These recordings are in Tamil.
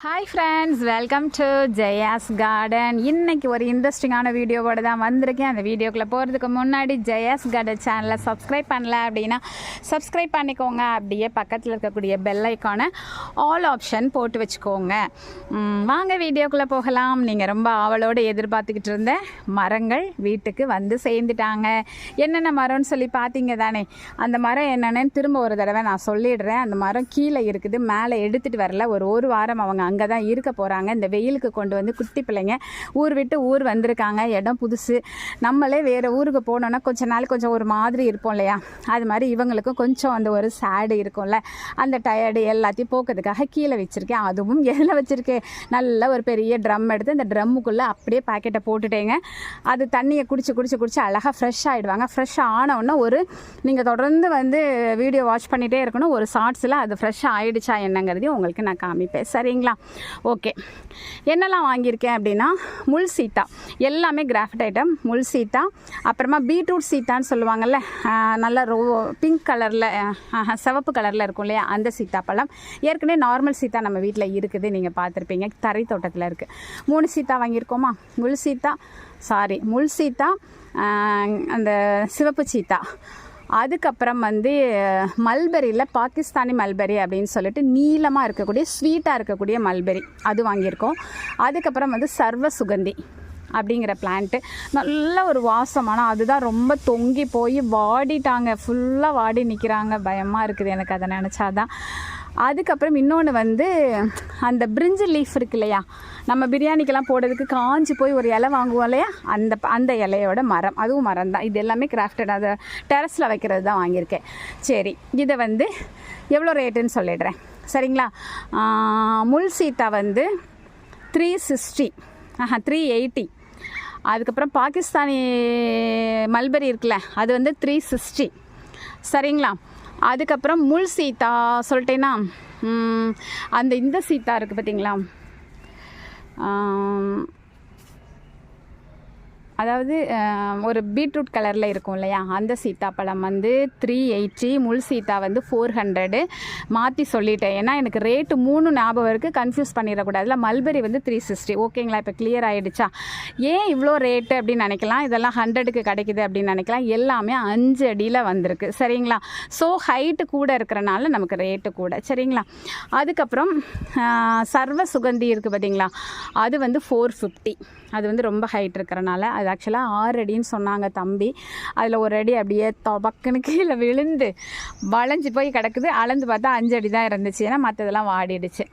Hi friends, welcome to Jaya's garden. இன்றைக்கி ஒரு இன்ட்ரெஸ்டிங்கான வீடியோவோடு தான் வந்திருக்கேன். அந்த வீடியோக்குள்ளே போகிறதுக்கு முன்னாடி ஜெயாஸ் கார்டன் சேனலை சப்ஸ்கிரைப் பண்ணல அப்படின்னா சப்ஸ்கிரைப் பண்ணிக்கோங்க. அப்படியே பக்கத்தில் இருக்கக்கூடிய பெல் ஐக்கானை ஆல் ஆப்ஷன் போட்டு வச்சுக்கோங்க. வாங்க வீடியோக்குள்ளே போகலாம். நீங்கள் ரொம்ப ஆவலோடு எதிர்பார்த்துக்கிட்டு இருந்த மரங்கள் வீட்டுக்கு வந்து சேர்ந்துட்டாங்க. என்னென்ன மரம்னு சொல்லி பார்த்தீங்க தானே? அந்த மரம் என்னென்னு திரும்ப ஒரு தடவை நான் சொல்லிடுறேன். அந்த மரம் கீழே இருக்குது, மேலே எடுத்துகிட்டு வரல. ஒரு வாரம் அவங்க அங்கே தான் இருக்க போகிறாங்க. இந்த வெயிலுக்கு கொண்டு வந்து குட்டி பிள்ளைங்க ஊர் விட்டு ஊர் வந்திருக்காங்க. இடம் புதுசு. நம்மளே வேறு ஊருக்கு போனோன்னா கொஞ்ச நாள் கொஞ்சம் ஒரு மாதிரி இருப்போம் இல்லையா? அது மாதிரி இவங்களுக்கும் கொஞ்சம் அந்த ஒரு சேடு இருக்கும்ல. அந்த டயர்டு எல்லாத்தையும் போக்கிறதுக்காக கீழே வச்சுருக்கேன். அதுவும் எதில் வச்சுருக்கேன்? நல்ல ஒரு பெரிய ட்ரம் எடுத்து அந்த ட்ரம்முக்குள்ளே அப்படியே பேக்கெட்டை போட்டுட்டேங்க. அது தண்ணியை குடிச்சு அழகாக ஃப்ரெஷ் ஆகிடுவாங்க. ஃப்ரெஷ் ஆனவுடனே நீங்கள் தொடர்ந்து வந்து வீடியோ வாட்ச் பண்ணிகிட்டே இருக்கணும். ஒரு ஷார்ட்ஸில் அது ஃப்ரெஷ்ஷாக ஆகிடுச்சா என்னங்கிறதையும் உங்களுக்கு நான் காமிப்பேன். சரிங்களா? ஓகே, என்னெல்லாம் வாங்கியிருக்கேன் அப்படின்னா, முள் சீத்தா எல்லாமே கிராஃப்ட் ஐட்டம். முள் சீத்தா, அப்புறமா பீட்ரூட் சீத்தான்னு சொல்லுவாங்கள்ல, நல்ல பிங்க் கலரில் சிவப்பு கலரில் இருக்கும் இல்லையா, அந்த சீத்தாப்பழம். ஏற்கனவே நார்மல் சீத்தா நம்ம வீட்டில் இருக்குது, நீங்கள் பார்த்துருப்பீங்க, தரை தோட்டத்தில் இருக்குது. 3 சீத்தா வாங்கியிருக்கோமா? முள் சீத்தா, அந்த சிவப்பு சீத்தா. அதுக்கப்புறம் வந்து மல்பெரியில் பாகிஸ்தானி மல்பெரி அப்படின்னு சொல்லிட்டு நீளமாக இருக்கக்கூடிய ஸ்வீட்டாக இருக்கக்கூடிய மல்பெரி, அது வாங்கியிருக்கோம். அதுக்கப்புறம் வந்து சர்வ சுகந்தி அப்படிங்கிற பிளான்ட்டு, நல்ல ஒரு வாசமான, அதுதான் ரொம்ப தொங்கி போய் வாடிட்டாங்க, ஃபுல்லாக வாடி நிற்கிறாங்க. பயமாக இருக்குது எனக்கு அதை நினச்சாதான். அதுக்கப்புறம் இன்னொன்று வந்து அந்த பிரிஞ்சு லீஃப் இருக்கு இல்லையா, நம்ம பிரியாணிக்கெல்லாம் போடுறதுக்கு காஞ்சி போய் ஒரு இலை வாங்குவோம் இல்லையா, அந்த இலையோட மரம், அதுவும் மரம் தான். இது எல்லாமே கிராஃப்டட், அதை டெரஸில் வைக்கிறது தான் வாங்கியிருக்கேன். சரி, இதை வந்து எவ்வளோ ரேட்டுன்னு சொல்லிடுறேன். சரிங்களா? முள் சீத்தா வந்து 380. அதுக்கப்புறம் பாகிஸ்தானி மல்பெரி இருக்குல்ல, அது வந்து 360. சரிங்களா? அதுக்கப்புறம் முள் சீத்தா சொல்லிட்டேன்னா, இந்த சீத்தா இருக்குது பார்த்தீங்களா, அதாவது ஒரு பீட்ரூட் கலரில் இருக்கும் இல்லையா, அந்த சீத்தாப்பழம் வந்து 380. முள் சீத்தா வந்து 400. மாற்றி சொல்லிட்டேன், ஏன்னா எனக்கு ரேட்டு 3 ஞாபகம் இருக்குது, கன்ஃபியூஸ் பண்ணிடக்கூடாதுல. மல்பெரி வந்து 360. ஓகேங்களா? இப்போ கிளியர் ஆகிடுச்சா? ஏன் இவ்வளோ ரேட்டு அப்படின்னு நினைக்கலாம், இதெல்லாம் 100க்கு கிடைக்குது அப்படின்னு நினைக்கலாம். எல்லாமே 5 அடியில் வந்திருக்கு. சரிங்களா? ஸோ ஹைட்டு கூட இருக்கிறனால நமக்கு ரேட்டு கூட. சரிங்களா? அதுக்கப்புறம் சர்வ சுகந்தி இருக்குது பார்த்தீங்களா, அது வந்து 450. அது வந்து ரொம்ப ஹைட் இருக்கிறனால, அது ஆக்சுவலாக 6 அடின்னு சொன்னாங்க தம்பி. அதில் ஒரு அடி அப்படியே பக்குன்னு கீழே விழுந்து வளைஞ்சி போய் கிடக்குது. அளந்து பார்த்தா 5 அடி தான் இருந்துச்சு, ஏன்னா மற்றதெல்லாம் வாடிடுச்சு.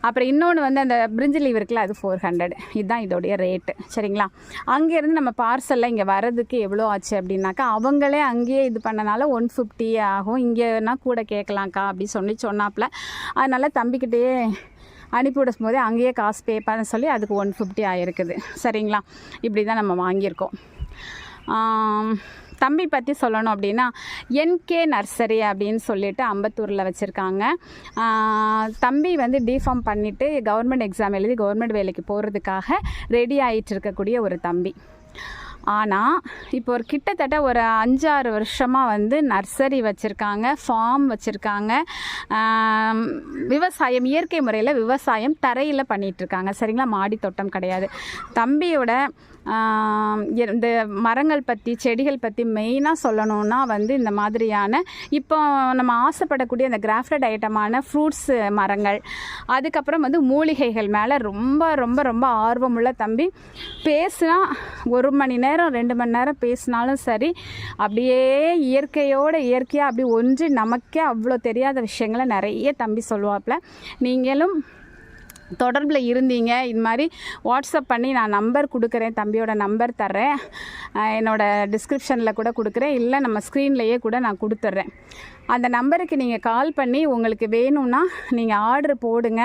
அப்புறம் இன்னொன்று வந்து அந்த பிரிஞ்சு லீவ் இருக்குல்ல, அது 400. இதுதான் இதோடைய ரேட்டு. சரிங்களா? அங்கேருந்து நம்ம பார்சலில் இங்கே வர்றதுக்கு எவ்வளோ ஆச்சு அப்படின்னாக்கா, அவங்களே அங்கேயே இது பண்ணனால 150 ஆகும். இங்கேனா கூட கேட்கலாம்க்கா அப்படி சொன்னாப்புல. அதனால் தம்பிக்கிட்டே அனுப்பிவிடும் போதே அங்கேயே காசு பே பண்ண சொல்லி அதுக்கு 150 ஆகிருக்குது. சரிங்களா? இப்படி தான் நம்ம வாங்கியிருக்கோம். தம்பி பற்றி சொல்லணும் அப்படின்னா, NK நர்சரி அப்படின்னு சொல்லிட்டு அம்பத்தூரில் வச்சுருக்காங்க. தம்பி வந்து டிஃபார்ம் பண்ணிவிட்டு கவர்மெண்ட் எக்ஸாம் எழுதி கவர்மெண்ட் வேலைக்கு போகிறதுக்காக ரெடி ஆகிட்டு இருக்கக்கூடிய ஒரு தம்பி. ஆனால் இப்போ ஒரு கிட்டத்தட்ட ஒரு 5-6 வருஷமாக வந்து நர்சரி வச்சுருக்காங்க, ஃபார்ம் வச்சுருக்காங்க, விவசாயம், இயற்கை முறையில் விவசாயம் தரையில் பண்ணிகிட்ருக்காங்க. சரிங்களா? மாடி தோட்டம் கிடையாது. தம்பியோட இந்த மரங்கள் பற்றி, செடிகள் பற்றி மெயினாக சொல்லணுன்னா வந்து இந்த மாதிரியான இப்போ நம்ம ஆசைப்படக்கூடிய அந்த கிராஃப்டட் ஐட்டமான ஃப்ரூட்ஸ் மரங்கள், அதுக்கப்புறம் வந்து மூலிகைகள் மேலே ரொம்ப ரொம்ப ரொம்ப ஆர்வமுள்ள தம்பி. பேசுனா 1 மணி நேரம் 2 மணி நேரம் பேசினாலும் சரி, அப்படியே இயற்கையாக அப்படி ஒன்று நமக்கே அவ்வளோ தெரியாத விஷயங்களை நிறைய தம்பி சொல்லுவாப்புல. நீங்களும் தொடர்பில் இருந்தீங்க, இது மாதிரி வாட்ஸ்அப் பண்ணி நான் நம்பர் கொடுக்குறேன், தம்பியோட நம்பர் தர்றேன், என்னோடய டிஸ்கிரிப்ஷனில் கூட கொடுக்குறேன், இல்லை நம்ம ஸ்க்ரீன்லேயே கூட நான் கொடுத்துட்றேன். அந்த நம்பருக்கு நீங்கள் கால் பண்ணி உங்களுக்கு வேணும்னா நீங்கள் ஆர்டர் போடுங்க.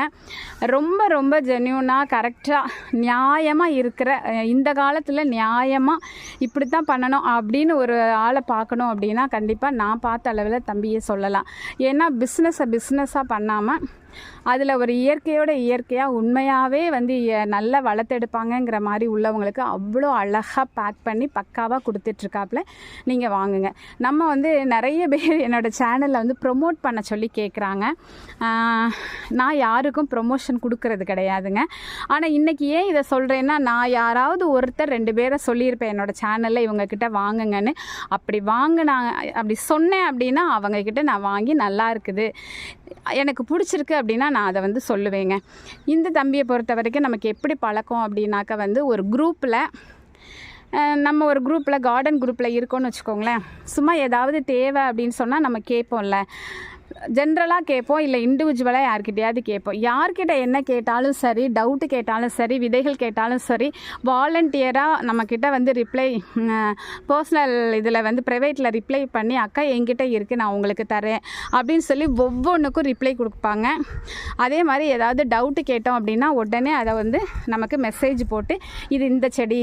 ரொம்ப ரொம்ப ஜென்யூனாக கரெக்டாக நியாயமாக இருக்கிற, இந்த காலத்தில் நியாயமாக இப்படி தான் பண்ணணும் அப்படின்னு ஒரு ஆளை பார்க்கணும் அப்படின்னா கண்டிப்பாக நான் பார்த்த அளவில் தம்பியே சொல்லலாம். ஏன்னா பிஸ்னஸாக பண்ணாமல் அதில் ஒரு இயற்கையாக உண்மையாகவே வந்து நல்லா வளர்த்தெடுப்பாங்கங்கிற மாதிரி உள்ளவங்களுக்கு அவ்வளோ அழகாக பேக் பண்ணி பக்காவாக கொடுத்துட்ருக்காப்புல. நீங்கள் வாங்குங்க. நம்ம வந்து நிறைய பேர் என்னோடய சேனலில் வந்து ப்ரொமோட் பண்ண சொல்லி கேட்குறாங்க. நான் யாருக்கும் ப்ரொமோஷன் கொடுக்கறது கிடையாதுங்க. ஆனால் இன்றைக்கி ஏன் இதை சொல்கிறேன்னா, நான் யாராவது ஒருத்தர் 2 பேரை சொல்லியிருப்பேன் என்னோடய சேனலில் இவங்கக்கிட்ட வாங்குங்கன்னு. அப்படி சொன்னேன் அப்படின்னா அவங்கக்கிட்ட நான் வாங்கி நல்லா இருக்குது, எனக்கு பிடிச்சிருக்கு அப்படின்னா நான் அதை வந்து சொல்லுவேங்க. இந்த தம்பியை பொறுத்த வரைக்கும் நமக்கு எப்படி பழக்கம் அப்படின்னாக்கா வந்து ஒரு குரூப்பில் நம்ம ஒரு குரூப்பில் கார்டன் குரூப்பில் இருக்கோன்னு வச்சுக்கோங்களேன். சும்மா ஏதாவது தேவை அப்படின்னு சொன்னால் நம்ம கேட்போம்ல, ஜென்ரலாக கேட்போம், இல்லை இண்டிவிஜுவலாக யார்கிட்டையாவது கேட்போம். யார்கிட்ட என்ன கேட்டாலும் சரி, டவுட்டு கேட்டாலும் சரி, விதைகள் கேட்டாலும் சரி, வாலண்டியராக நம்மக்கிட்ட வந்து ரிப்ளை பர்சனல் இதில் வந்து ப்ரைவேட்டில் ரிப்ளை பண்ணி அக்கா என்கிட்ட இருக்குது நான் உங்களுக்கு தரேன் அப்படின்னு சொல்லி ஒவ்வொன்றுக்கும் ரிப்ளை கொடுப்பாங்க. அதே மாதிரி ஏதாவது டவுட்டு கேட்டோம் அப்படின்னா உடனே அதை வந்து நமக்கு மெசேஜ் போட்டு இது இந்த செடி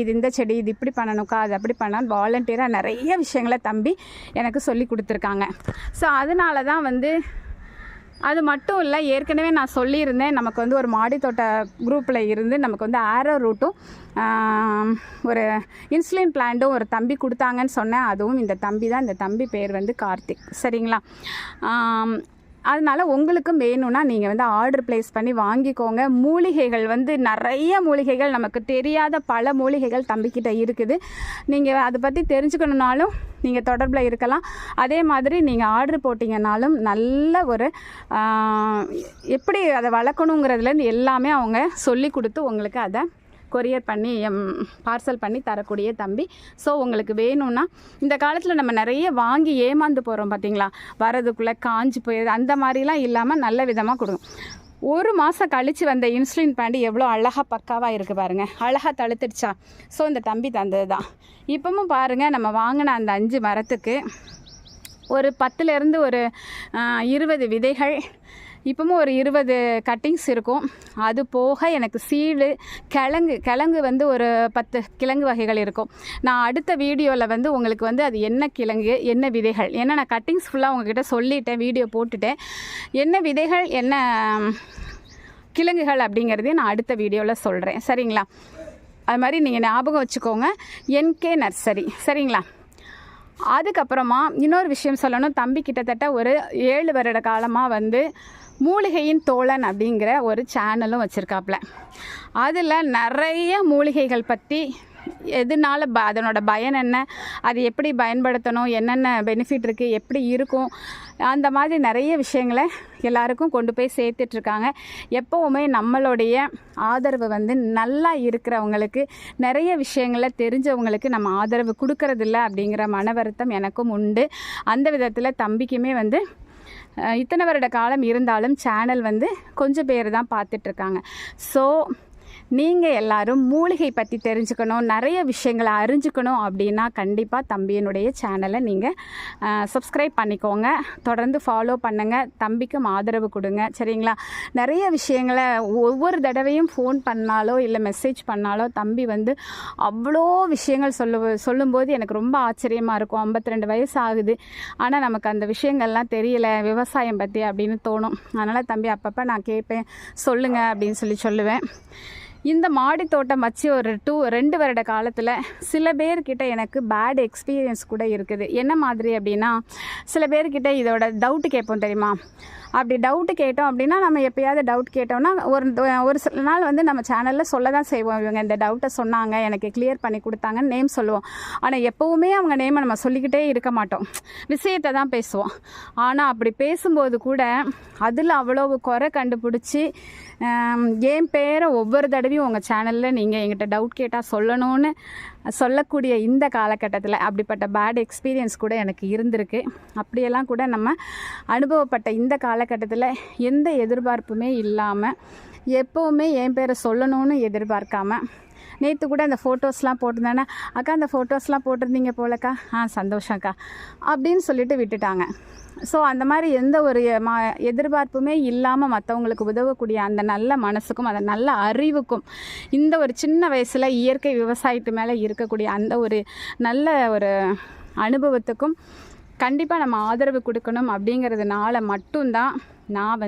இது இப்படி பண்ணணுக்கா, அது அப்படி பண்ணால் வாலண்டியராக நிறைய விஷயங்களை தம்பி எனக்கு சொல்லி கொடுத்துருக்காங்க. ஸோ அதனால தான் வந்து அது மட்டும் இல்லை, ஏற்கனவே நான் சொல்லியிருந்தேன், நமக்கு வந்து ஒரு மாடி தோட்ட குரூப்பில் இருந்து நமக்கு வந்து ஆரோ ரூட்டும் ஒரு இன்சுலின் பிளான்ட்டும் ஒரு தம்பி கொடுத்தாங்கன்னு சொன்னேன். அதுவும் இந்த தம்பி தான். இந்த தம்பி பேர் வந்து கார்த்திக். சரிங்களா? அதனால் உங்களுக்கும் வேணும்னா நீங்கள் வந்து ஆர்டர் ப்ளேஸ் பண்ணி வாங்கிக்கோங்க. மூலிகைகள் வந்து நிறைய மூலிகைகள், நமக்கு தெரியாத பல மூலிகைகள் தம்பிக்கிட்ட இருக்குது. நீங்கள் அதை பற்றி தெரிஞ்சுக்கணுன்னாலும் நீங்கள் தொடர்பில் இருக்கலாம். அதே மாதிரி நீங்கள் ஆர்டர் போட்டிங்கனாலும் நல்ல ஒரு எப்படி அதை வளர்க்கணுங்கிறதுலேருந்து எல்லாமே அவங்க சொல்லி கொடுத்து உங்களுக்கு அதை கொரியர் பண்ணி பார்சல் பண்ணி தரக்கூடிய தம்பி. ஸோ உங்களுக்கு வேணும்னா, இந்த காலத்தில் நம்ம நிறைய வாங்கி ஏமாந்து போகிறோம் பார்த்தீங்களா, வரதுக்குள்ளே காஞ்சி போயிடுது, அந்த மாதிரிலாம் இல்லாமல் நல்ல விதமாக கொடுங்க. 1 மாதம் கழித்து வந்த இன்சுலின் பேண்டு எவ்வளோ அழகாக பக்காவாக இருக்குது பாருங்கள், அழகாக தழுத்துடுச்சா. ஸோ இந்த தம்பி தந்தது தான். இப்பவும் பாருங்கள், நம்ம வாங்கின அந்த 5 மரத்துக்கு ஒரு 10லேருந்து ஒரு 20 விதைகள், இப்போவும் ஒரு 20 கட்டிங்ஸ் இருக்கும். அது போக எனக்கு சீடு, கிழங்கு வந்து ஒரு 10 கிழங்கு வகைகள் இருக்கும். நான் அடுத்த வீடியோவில் வந்து உங்களுக்கு வந்து அது என்ன கிழங்கு என்ன விதைகள், ஏன்னா நான் கட்டிங்ஸ் ஃபுல்லாக உங்ககிட்ட சொல்லிட்டேன், வீடியோ போட்டுட்டேன். என்ன விதைகள் என்ன கிழங்குகள் அப்படிங்கிறதையும் நான் அடுத்த வீடியோவில் சொல்கிறேன். சரிங்களா? அது மாதிரி நீங்கள் ஞாபகம் வச்சுக்கோங்க, NK நர்சரி. சரிங்களா? அதுக்கப்புறமா இன்னொரு விஷயம் சொல்லணும். தம்பி கிட்டத்தட்ட ஒரு 7 வருட காலமாக வந்து மூலிகையின் தோழன் அப்படிங்கிற ஒரு சேனலும் வச்சுருக்காப்புல. அதில் நிறைய மூலிகைகள் பற்றி, எதனால அதனோட பயன் என்ன, அது எப்படி பயன்படுத்தணும், என்னென்ன பெனிஃபிட் இருக்குது, எப்படி இருக்கும், அந்த மாதிரி நிறைய விஷயங்களை எல்லாருக்கும் கொண்டு போய் சேர்த்துட்ருக்காங்க. எப்போவுமே நம்மளுடைய ஆதரவு வந்து நல்லா இருக்கிறவங்களுக்கு, நிறைய விஷயங்களை தெரிஞ்சவங்களுக்கு நம்ம ஆதரவு கொடுக்கறதில்ல அப்படிங்கிற மன வருத்தம் எனக்கும் உண்டு. அந்த விதத்தில் தம்பிக்குமே வந்து இத்தனை வருட காலம் இருந்தாலும் சேனல் வந்து கொஞ்சம் பேர் தான் பார்த்துட்ருக்காங்க. ஸோ நீங்கள் எல்லோரும் மூலிகை பற்றி தெரிஞ்சுக்கணும், நிறைய விஷயங்களை அறிஞ்சுக்கணும் அப்படின்னா கண்டிப்பாக தம்பியினுடைய சேனலை நீங்கள் சப்ஸ்கிரைப் பண்ணிக்கோங்க, தொடர்ந்து ஃபாலோ பண்ணுங்கள், தம்பிக்கும் ஆதரவு கொடுங்க. சரிங்களா? நிறைய விஷயங்களை ஒவ்வொரு தடவையும் ஃபோன் பண்ணாலோ இல்லை மெசேஜ் பண்ணாலோ தம்பி வந்து அவ்வளோ விஷயங்கள் சொல்லும்போது எனக்கு ரொம்ப ஆச்சரியமாக இருக்கும். 52 வயசு ஆகுது, ஆனால் நமக்கு அந்த விஷயங்கள்லாம் தெரியல விவசாயம் பற்றி அப்படின்னு தோணும். அதனால் தம்பி அப்பப்போ நான் கேட்பேன், சொல்லுங்கள் அப்படின்னு சொல்லுவேன். இந்த மாடி தோட்டம் வச்சு ஒரு 2 வருட காலத்தில் சில பேர்கிட்ட எனக்கு பேட் எக்ஸ்பீரியன்ஸ் கூட இருக்குது. என்ன மாதிரி அப்படின்னா, சில பேர்கிட்ட இதோட டவுட்டு கேட்போம் தெரியுமா. அப்படி டவுட்டு கேட்டோம் அப்படின்னா, நம்ம எப்போயாவது டவுட் கேட்டோம்னா ஒரு சில நாள் வந்து நம்ம சேனலில் சொல்ல தான் செய்வோம், இவங்க இந்த டவுட்டை சொன்னாங்க, எனக்கு கிளியர் பண்ணி கொடுத்தாங்கன்னு நேம் சொல்லுவோம். ஆனால் எப்போவுமே அவங்க நேமை நம்ம சொல்லிக்கிட்டே இருக்க மாட்டோம், விஷயத்தை தான் பேசுவோம். ஆனால் அப்படி பேசும்போது கூட அதில் அவ்வளோ குறை கண்டுபிடிச்சி என் பேரை ஒவ்வொரு தடவையும் உங்கள் சேனலில் நீங்கள் என்கிட்ட டவுட் கேட்டால் சொல்லணும்னு சொல்லக்கூடிய இந்த காலகட்டத்தில் அப்படிப்பட்ட பேட் எக்ஸ்பீரியன்ஸ் கூட எனக்கு இருந்திருக்கு. அப்படியெல்லாம் கூட நம்ம அனுபவப்பட்ட இந்த காலகட்டத்தில் எந்த எதிர்பார்ப்புமே இல்லாமல், எப்போவுமே என் பேரை சொல்லணும்னு எதிர்பார்க்காம, நேற்று கூட அந்த ஃபோட்டோஸ்லாம் போட்டிருந்தானே, அக்கா அந்த ஃபோட்டோஸ்லாம் போட்டிருந்தீங்க போலக்கா, சந்தோஷம்க்கா அப்படின்னு சொல்லிட்டு விட்டுட்டாங்க. ஸோ அந்த மாதிரி எந்த ஒரு எதிர்பார்ப்புமே இல்லாமல் மற்றவங்களுக்கு உதவக்கூடிய அந்த நல்ல மனசுக்கும் அந்த நல்ல அறிவுக்கும், இந்த ஒரு சின்ன வயசில் இயற்கை விவசாயத்து மேலே இருக்கக்கூடிய அந்த ஒரு நல்ல ஒரு அனுபவத்துக்கும் கண்டிப்பாக நம்ம ஆதரவு கொடுக்கணும் அப்படிங்கிறதுனால மட்டும்தான் நான்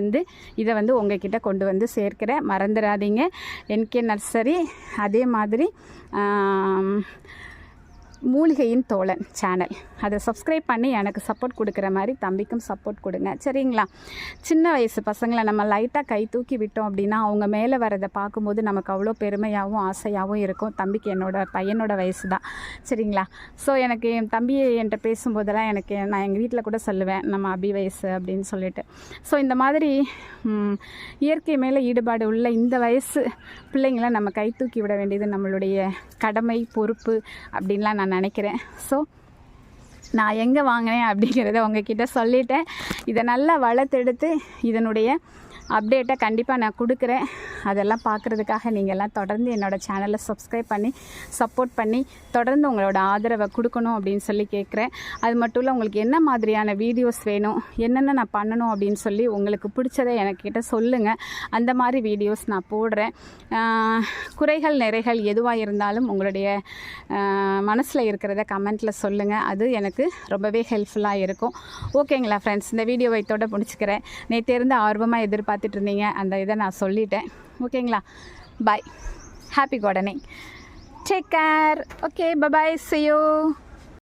இதை உங்ககிட்ட கொண்டு வந்து சேர்க்கிறேன். மறந்துடாதீங்க. என்கே நர்சரி, அதே மாதிரி மூலிகையின் தோழன் சேனல், அதை சப்ஸ்கிரைப் பண்ணி எனக்கு சப்போர்ட் கொடுக்குற மாதிரி தம்பிக்கும் சப்போர்ட் கொடுங்க, சரிங்களா? சின்ன வயசு பசங்களை நம்ம லைட்டாக கை தூக்கி விட்டோம் அப்படின்னா அவங்க மேலே வரதை பார்க்கும்போது நமக்கு அவ்வளோ பெருமையாகவும் ஆசையாகவும் இருக்கும். தம்பிக்கு பையனோட வயசு தான், சரிங்களா? ஸோ எனக்கு என் தம்பி என்கிட்ட பேசும்போதெல்லாம் நான் எங்கள் வீட்டில் கூட சொல்லுவேன், நம்ம அபி வயசு அப்படின்னு சொல்லிட்டு. ஸோ இந்த மாதிரி இயற்கை மேலே ஈடுபாடு உள்ள இந்த வயசு பிள்ளைங்களை நம்ம கை தூக்கி விட வேண்டியது நம்மளுடைய கடமை, பொறுப்பு அப்படின்லாம் நான் நினைக்கிறேன். ஸோ நான் எங்கே வாங்கினேன் அப்படிங்கிறத உங்ககிட்ட சொல்லிட்டேன். இதை நல்லா வளர்த்தெடுத்து இதனுடைய அப்டேட்டை கண்டிப்பாக நான் கொடுக்குறேன். அதெல்லாம் பார்க்குறதுக்காக நீங்கள் எல்லாம் தொடர்ந்து என்னோடய சேனலை சப்ஸ்கிரைப் பண்ணி சப்போர்ட் பண்ணி தொடர்ந்து உங்களோட ஆதரவை கொடுக்கணும் அப்படின்னு சொல்லி கேட்குறேன். அது மட்டும் இல்லை, உங்களுக்கு என்ன மாதிரியான வீடியோஸ் வேணும், என்னென்ன நான் பண்ணணும் அப்படின்னு சொல்லி உங்களுக்கு பிடிச்சதை எனக்கிட்ட சொல்லுங்கள். அந்த மாதிரி வீடியோஸ் நான் போடுறேன். குறைகள் நிறைகள் எதுவாக இருந்தாலும் உங்களுடைய மனசில் இருக்கிறத கமெண்ட்டில் சொல்லுங்கள். அது எனக்கு ரொம்பவே ஹெல்ப்ஃபுல்லாக இருக்கும். ஓகேங்களா ஃப்ரெண்ட்ஸ், இந்த வீடியோவை இதோட முடிச்சுக்கிறேன். நேற்றிருந்து ஆர்வமாக எதிர்பார்த்துட்டு இருந்தீங்க, அந்த இதை நான் சொல்லிட்டேன். ஓகேங்களா? Bye. Happy gardening. Take care. Okay, bye. See you.